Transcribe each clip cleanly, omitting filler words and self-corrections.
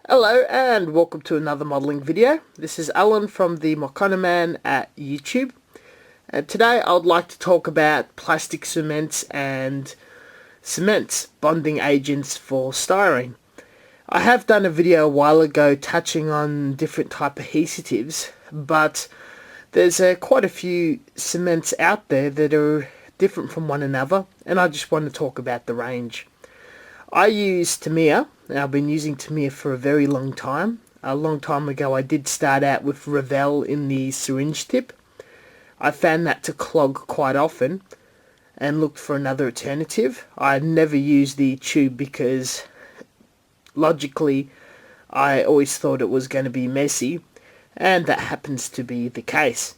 Hello and welcome to another modelling video. This is Alan from the Mokanaman at YouTube. And today I would like to talk about plastic cements and cements, bonding agents for styrene. I have done a video a while ago touching on different type of adhesives, but there's quite a few cements out there that are different from one another, and I just want to talk about the range. I use Tamiya. I've been using Tamiya for a very long time. A long time ago I did start out with Revell in the syringe tip. I found that to clog quite often and looked for another alternative. I never used the tube because logically I always thought it was going to be messy, and that happens to be the case.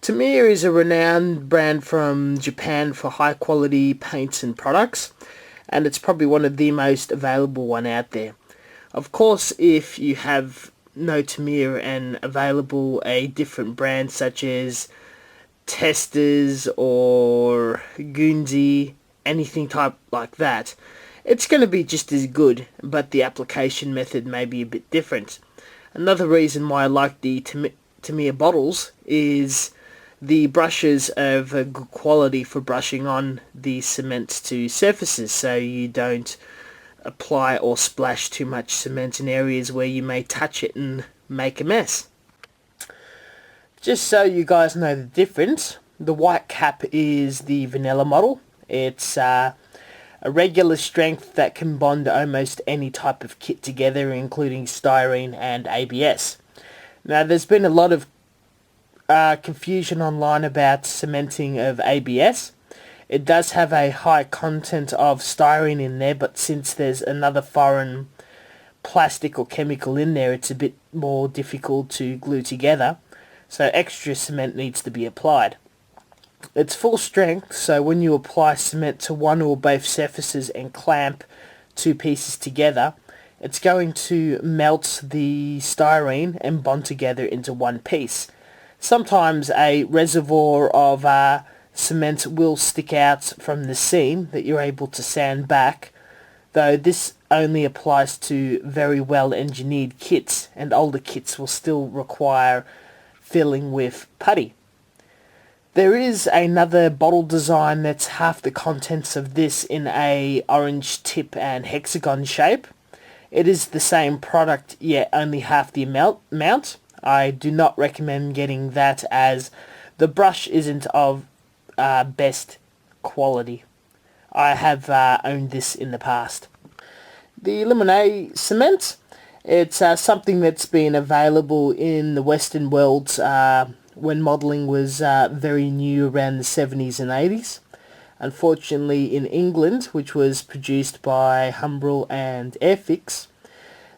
Tamiya is a renowned brand from Japan for high quality paints and products, and it's probably one of the most available one out there. Of course, if you have no Tamiya and available a different brand such as Testers or Gundam, anything type like that, it's going to be just as good, but the application method may be a bit different. Another reason why I like the Tamiya bottles is the brushes are of a good quality for brushing on the cements to surfaces, so you don't apply or splash too much cement in areas where you may touch it and make a mess. Just so you guys know the difference, the white cap is the vanilla model. It's a regular strength that can bond almost any type of kit together, including styrene and ABS. Now, there's been a lot of confusion online about cementing of ABS. It does have a high content of styrene in there, but since there's another foreign plastic or chemical in there, it's a bit more difficult to glue together, so extra cement needs to be applied. It's full strength, so when you apply cement to one or both surfaces and clamp two pieces together, it's going to melt the styrene and bond together into one piece. Sometimes a reservoir of cement will stick out from the seam that you're able to sand back, though this only applies to very well engineered kits, and older kits will still require filling with putty. There is another bottle design that's half the contents of this in a orange tip and hexagon shape. It is the same product, yet only half the amount. I do not recommend getting that as the brush isn't of best quality. I have owned this in the past. The Illuminae Cements, it's something that's been available in the Western world when modelling was very new around the 70s and 80s. Unfortunately, in England, which was produced by Humbrol and Airfix,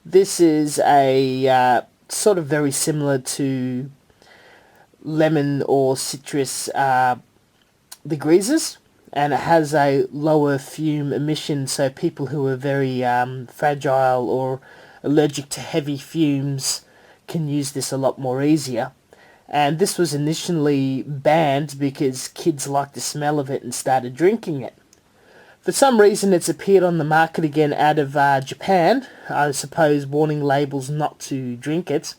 this is a sort of very similar to lemon or citrus degreasers, and it has a lower fume emission, so people who are very fragile or allergic to heavy fumes can use this a lot more easier. And this was initially banned because kids liked the smell of it and started drinking it. For some reason it's appeared on the market again out of Japan. I suppose warning labels not to drink it.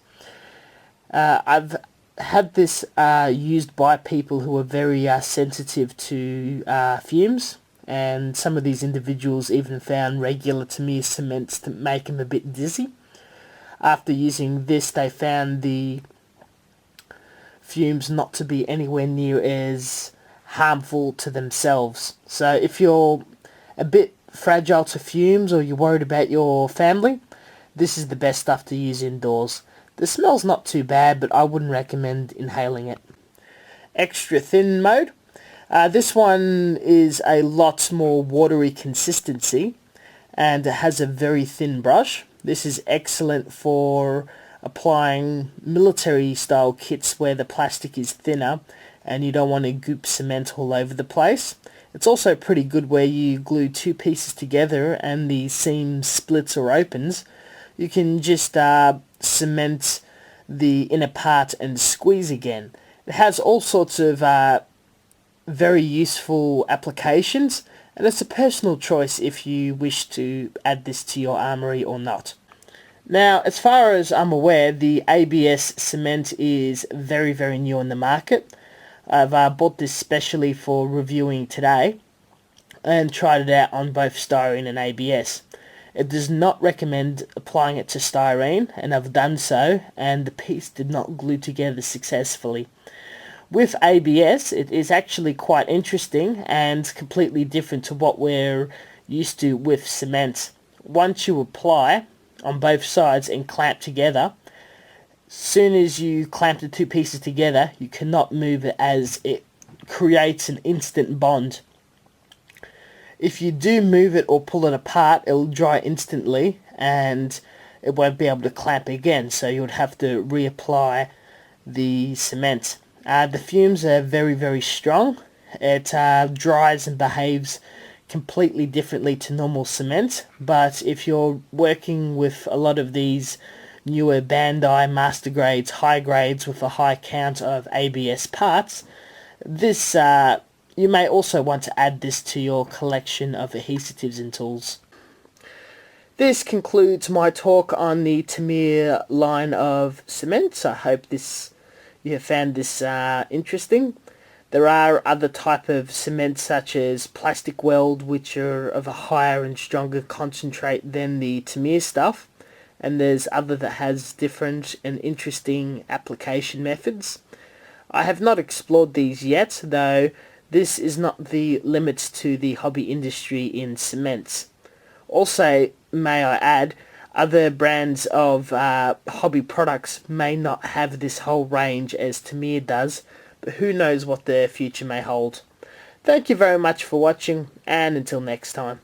I've had this used by people who are very sensitive to fumes, and some of these individuals even found regular Tamiya cements to make them a bit dizzy. After using this, they found the fumes not to be anywhere near as harmful to themselves. So if you're a bit fragile to fumes or you're worried about your family, this is the best stuff to use indoors. The smell's not too bad, but I wouldn't recommend inhaling it. Extra thin mode. This one is a lot more watery consistency, and it has a very thin brush. This is excellent for applying military style kits where the plastic is thinner and you don't want to goop cement all over the place. It's also pretty good where you glue two pieces together and the seam splits or opens. You can just cement the inner part and squeeze again. It has all sorts of very useful applications, and it's a personal choice if you wish to add this to your armory or not. Now, as far as I'm aware, the ABS cement is very, very new on the market. I've bought this specially for reviewing today and tried it out on both styrene and ABS. It does not recommend applying it to styrene, and I've done so, and the piece did not glue together successfully. With ABS, it is actually quite interesting and completely different to what we're used to with cement. Once you apply on both sides and clamp together, soon as you clamp the two pieces together, you cannot move it, as it creates an instant bond. If you do move it or pull it apart, it'll dry instantly and it won't be able to clamp again, so you would have to reapply the cement. The fumes are very, very strong. It dries and behaves completely differently to normal cement, but if you're working with a lot of these newer Bandai master grades, high grades with a high count of ABS parts, this you may also want to add this to your collection of adhesives and tools. This concludes my talk on the Tamiya line of cements. I hope you have found this interesting. There are other type of cements such as plastic weld, which are of a higher and stronger concentrate than the Tamiya stuff, and there's other that has different and interesting application methods. I have not explored these yet, though this is not the limits to the hobby industry in cements. Also, may I add, other brands of hobby products may not have this whole range as Tamiya does, but who knows what the future may hold. Thank you very much for watching, and until next time.